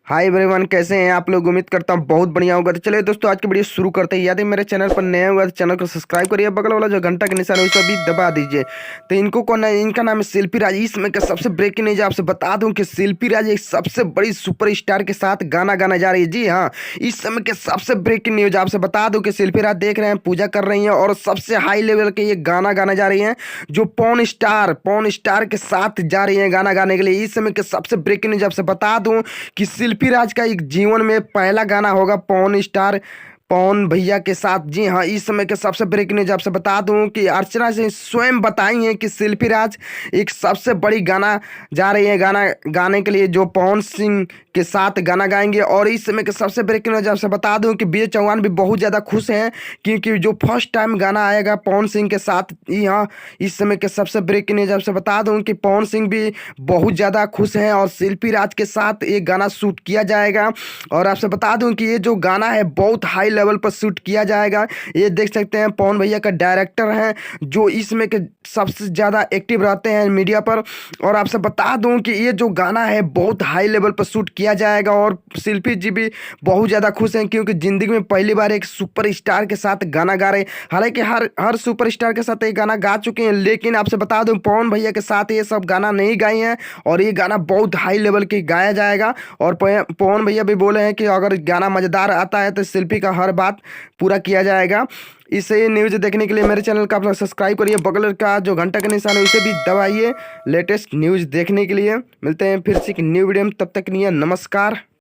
Hi everyone, कैसे हैं आप लोग। उम्मीद करता हूँ बहुत बढ़िया होगा। तो चलिए दोस्तों, आज की वीडियो शुरू करते हैं। यदि मेरे चैनल पर नए हुआ तो चैनल को सब्सक्राइब करिए, बगल वाला जो घंटा का निशान है उसे भी दबा दीजिए। तो इनको कौन है, इनका नाम है शिल्पी राज। इसमें का सबसे ब्रेकिंग न्यूज आपसे बता दूं कि शिल्पी राज एक सबसे बड़ी सुपर स्टार के साथ गाना गाने जा रही है। जी हाँ, इस समय के सबसे ब्रेकिंग न्यूज आपसे बता दूं कि शिल्पी राज देख रहे हैं पूजा कर रही हैं और सबसे हाई लेवल के ये गाना गाने जा रही हैं, जो पॉन स्टार के साथ जा रही हैं गाना गाने के लिए। इस समय के सबसे ब्रेकिंग न्यूज आपसे बता दूं कि शिल्पी राज का एक जीवन में पहला गाना होगा पवन भैया के साथ। जी हाँ, इस समय के सबसे ब्रेकिंग न्यूज आपसे बता दूं कि अर्चना सिंह स्वयं बताई हैं कि शिल्पी राज एक सबसे बड़ी गाना जा रही है गाना गाने के लिए, जो पवन सिंह के साथ गाना गाएंगे। और इस समय के सबसे ब्रेकिंग न्यूज आपसे बता दूं कि विजय चौहान भी बहुत ज़्यादा खुश हैं, क्योंकि जो फर्स्ट टाइम गाना आएगा पवन सिंह के साथ। जी हाँ, इस समय के सबसे ब्रेकिंग न्यूज आपसे बता दूं कि पवन सिंह भी बहुत ज़्यादा खुश हैं और शिल्पी राज के साथ एक गाना शूट किया जाएगा। और आपसे बता दूं कि ये जो गाना है बहुत हाई लेवल पर शूट किया जाएगा। ये देख सकते हैं पवन भैया का डायरेक्टर हैं, जो इसमें के सबसे ज़्यादा एक्टिव रहते हैं मीडिया पर। और आपसे बता दूं कि ये जो गाना है बहुत हाई लेवल पर शूट किया जाएगा और शिल्पी जी भी बहुत ज़्यादा खुश हैं, क्योंकि ज़िंदगी में पहली बार एक सुपर स्टार के साथ गाना गा रहे हैं। हालांकि हर हर सुपर स्टार के साथ ये गाना गा चुके हैं, लेकिन आपसे बता दूं पवन भैया के साथ ये सब गाना नहीं गाए हैं और ये गाना बहुत हाई लेवल के गाया जाएगा। और पवन भैया भी बोले हैं कि अगर गाना मज़ेदार आता है तो शिल्पी का हर बात पूरा किया जाएगा। इसे न्यूज़ देखने के लिए मेरे चैनल का आप सब्सक्राइब करिए, बगल का जो घंटा का निशान है उसे भी दबाइए लेटेस्ट न्यूज़ देखने के लिए। मिलते हैं फिर से एक न्यू वीडियो में, तब तक के लिए नमस्कार।